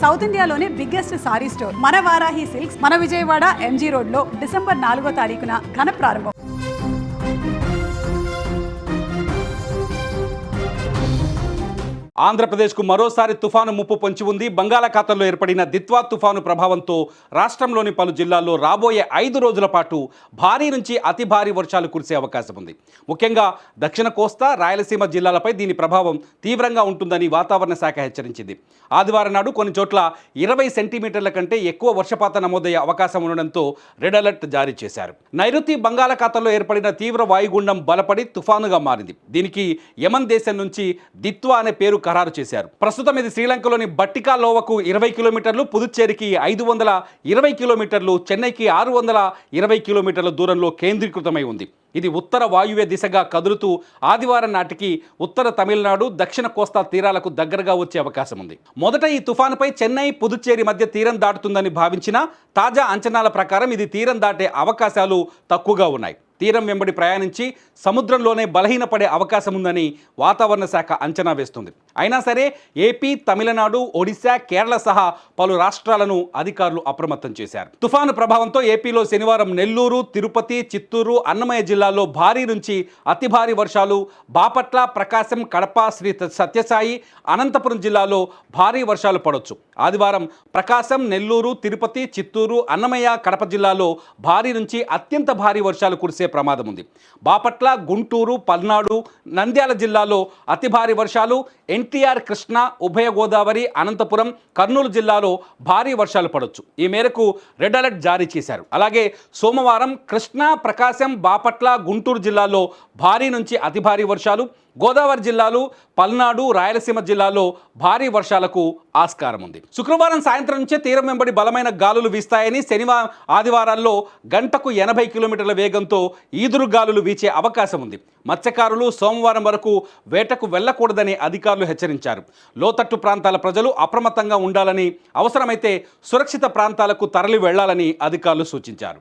South ఇండియాలోనే biggest sorry store మన Varahi silks మన విజయవాడ ఎంజీ రోడ్ లో డిసెంబర్ 4వ తారీఖున ఘన ప్రారంభం. ఆంధ్రప్రదేశ్కు మరోసారి తుఫాను ముప్పు పొంచి ఉంది. బంగాళాఖాతంలో ఏర్పడిన దిత్వా తుఫాను ప్రభావంతో రాష్ట్రంలోని పలు జిల్లాల్లో రాబోయే 5 రోజుల పాటు భారీ నుంచి అతి భారీ వర్షాలు కురిసే అవకాశం ఉంది. ముఖ్యంగా దక్షిణ కోస్తా, రాయలసీమ జిల్లాలపై దీని ప్రభావం తీవ్రంగా ఉంటుందని వాతావరణ శాఖ హెచ్చరించింది. ఆదివారం నాడు కొన్ని చోట్ల 20 సెంటీమీటర్ల కంటే ఎక్కువ వర్షపాతం నమోదయ్యే అవకాశం ఉండడంతో రెడ్ అలర్ట్ జారీ చేశారు. నైరుతి బంగాళాఖాతంలో ఏర్పడిన తీవ్ర వాయుగుండం బలపడి తుఫానుగా మారింది. దీనికి యమన్ దేశం నుంచి దిత్వా అనే పేరు ఖరారు చేశారు. ప్రస్తుతం ఇది శ్రీలంకలోని బట్టికా లోవకు 20 కిలోమీటర్లు, పుదుచ్చేరికి 520 కిలోమీటర్లు, చెన్నైకి 620 కిలోమీటర్ల దూరంలో కేంద్రీకృతమై ఉంది. ఇది ఉత్తర వాయువ్య దిశగా కదులుతూ ఆదివారం నాటికి ఉత్తర తమిళనాడు, దక్షిణ కోస్తా తీరాలకు దగ్గరగా వచ్చే అవకాశం ఉంది. మొదట ఈ తుఫానుపై చెన్నై, పుదుచ్చేరి మధ్య తీరం దాటుతుందని భావించిన తాజా అంచనాల ప్రకారం ఇది తీరం దాటే అవకాశాలు తక్కువగా ఉన్నాయి. తీరం వెంబడి ప్రయాణించి సముద్రంలోనే బలహీనపడే అవకాశం ఉందని వాతావరణ శాఖ అంచనా వేస్తుంది. అయినా సరే ఏపీ, తమిళనాడు, ఒడిశా, కేరళ సహా పలు రాష్ట్రాలను అధికారులు అప్రమత్తం చేశారు. తుఫాను ప్రభావంతో ఏపీలో శనివారం నెల్లూరు, తిరుపతి, చిత్తూరు, అన్నమయ్య జిల్లాల్లో భారీ నుంచి అతి భారీ వర్షాలు, బాపట్ల, ప్రకాశం, కడప, శ్రీ సత్యసాయి, అనంతపురం జిల్లాలో భారీ వర్షాలు పడవచ్చు. ఆదివారం ప్రకాశం, నెల్లూరు, తిరుపతి, చిత్తూరు, అన్నమయ్య, కడప జిల్లాలో భారీ నుంచి అత్యంత భారీ వర్షాలు కురిసే ప్రమాదం ఉంది. బాపట్ల, గుంటూరు, పల్నాడు, నంద్యాల జిల్లాలో అతి భారీ వర్షాలు, ఎన్టీఆర్, కృష్ణా, ఉభయ గోదావరి, అనంతపురం, కర్నూలు జిల్లాలో భారీ వర్షాలు పడవచ్చు. ఈ మేరకు రెడ్ అలర్ట్ జారీ చేశారు. అలాగే సోమవారం కృష్ణా, ప్రకాశం, బాపట్ల, గుంటూరు జిల్లాల్లో భారీ నుంచి అతి భారీ వర్షాలు, గోదావరి జిల్లాలు, పల్నాడు, రాయలసీమ జిల్లాలో భారీ వర్షాలకు ఆస్కారం ఉంది. శుక్రవారం సాయంత్రం నుంచే తీరం వెంబడి బలమైన గాలులు వీస్తాయని, శనివారం, ఆదివారాల్లో గంటకు 80 కిలోమీటర్ల వేగంతో ఈదురు గాలులు వీచే అవకాశం ఉంది. మత్స్యకారులు సోమవారం వరకు వేటకు వెళ్లకూడదని అధికారులు హెచ్చరించారు. లోతట్టు ప్రాంతాల ప్రజలు అప్రమత్తంగా ఉండాలని, అవసరమైతే సురక్షిత ప్రాంతాలకు తరలి వెళ్లాలని అధికారులు సూచించారు.